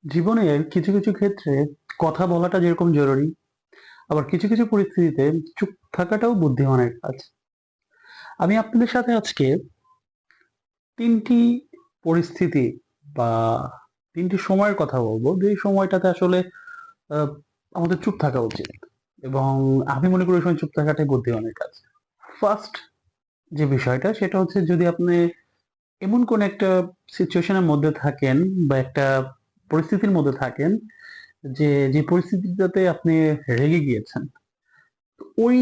জীবনের কিছু কিছু ক্ষেত্রে কথা বলাটা যেরকম জরুরি, আবার কিছু কিছু পরিস্থিতিতে চুপ থাকাটাও বুদ্ধিমানের কাজ। আমি আপনাদের সাথে আজকে তিনটি পরিস্থিতি বা তিনটি সময়ের কথা বলবো, যে সময়টাতে আসলে আহ, আমাদের চুপ থাকা উচিত, এবং আমি মনে করি ওই সময় চুপ থাকাটাই বুদ্ধিমানের কাজ। ফার্স্ট যে বিষয়টা, সেটা হচ্ছে যদি আপনি এমন কোন একটা সিচুয়েশনের মধ্যে থাকেন বা একটা পরিস্থিতির মধ্যে থাকেন, যে পরিস্থিতিটাতে আপনি রেগে গিয়েছেন, ওই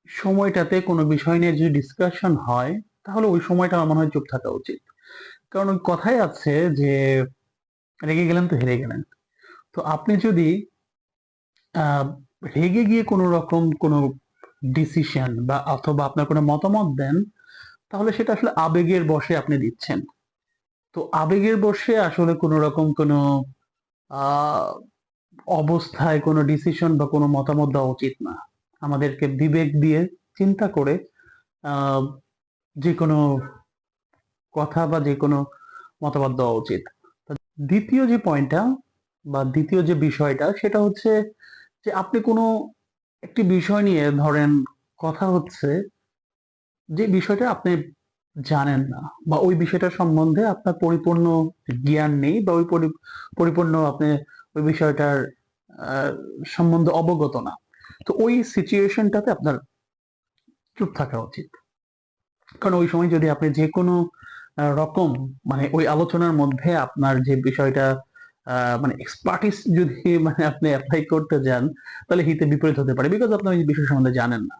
সময়টাতে কোনো বিষয় নিয়ে যদি ডিসকাশন হয়, তাহলে ওই সময়টা আমার মনে হয় চুপ থাকা উচিত। কারণ ওই কথাই আছে যে রেগে গেলেন তো হেরে গেলেন। তো আপনি যদি আহ রেগে গিয়ে কোনো রকম কোনো ডিসিশন বা অথবা আপনার কোনো মতামত দেন, তাহলে সেটা আসলে আবেগের বশে আপনি দিচ্ছেন। তো আবেগের বশে আসলে কোনো রকম কোনো আহ অবস্থায় কোনো ডিসিশন বা কোনো মতামত দেওয়া উচিত না। আমাদেরকে বিবেক দিয়ে চিন্তা করে আহ যে কোনো কথা বা যে কোনো মতামত দেওয়া উচিত। দ্বিতীয় যে পয়েন্টটা বা দ্বিতীয় যে বিষয়টা, সেটা হচ্ছে যে আপনি কোনো একটি বিষয় নিয়ে ধরেন কথা হচ্ছে, যে বিষয়টা আপনি জানেন না বা ওই বিষয়টা সম্বন্ধে আপনার পরিপূর্ণ জ্ঞান নেই, বা ওই পরিপূর্ণ আপনি ওই বিষয়টার আহ, সম্বন্ধে অবগত না। তো ওই সিচুয়েশনটাতে আপনার চুপ থাকা উচিত। কারণ ওই সময় যদি আপনি যে কোনো রকম মানে ওই আলোচনার মধ্যে আপনার যে বিষয়টা মানে এক্সপার্টিস যদি মানে আপনি অ্যাপ্লাই করতে যান, তাহলে হিতে বিপরীত হতে পারে, বিকজ আপনি ওই বিষয় সম্বন্ধে জানেন না।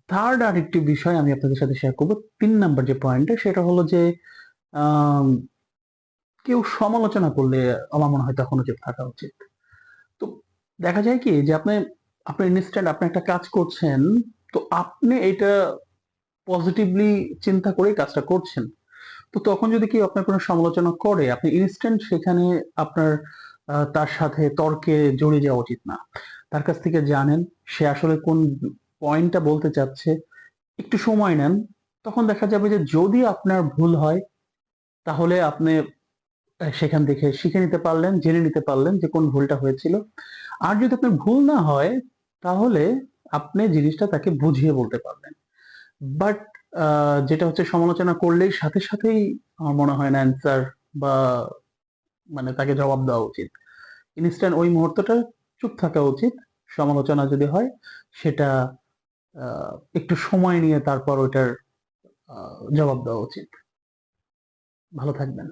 থার্ড আরেকটি বিষয় আমি আপনাদের সাথে শেয়ার করবো, 3 নাম্বার যে পয়েন্টে, সেটা হলো যে আম, কেউ সমালোচনা করলে আমার মনে হয় তখনও চুপ থাকা উচিত। তো দেখা যায় কি যে আপনি আপনার ইনস্ট্যান্ট আপনি একটা কাজ করছেন, তো আপনি এটা পজিটিভলি চিন্তা করে কাজটা করছেন। তো তখন যদি কেউ আপনার কোনো সমালোচনা করে, আপনি ইনস্ট্যান্ট সেখানে আপনার তার সাথে তর্কে জড়িয়ে যাওয়া উচিত না। তার কাছ থেকে জানেন সে আসলে কোন পয়েন্টটা বলতে চাচ্ছে, একটু সময় নেন। তখন দেখা যাবে যে যদি আপনার ভুল হয়, তাহলে আপনি সেখান থেকে শিখে নিতে পারলেন, জেনে নিতে পারলেন যে কোন ভুলটা হয়েছিল। আর যদি আপনার ভুল না হয়, তাহলে আপনি জিনিসটা তাকে বুঝিয়ে বলতে পারলেন। বাট যেটা হচ্ছে, সমালোচনা করলেই সাথে সাথেই আমার মনে হয় না অ্যান্সার বা মানে তাকে জবাব দেওয়া উচিত। ইনস্ট্যান্ট ওই মুহূর্তটা চুপ থাকা উচিত। সমালোচনা যদি হয়, সেটা একটু সময় নিয়ে তারপর ওইটার জবাব দেওয়া উচিত। ভালো থাকবেন।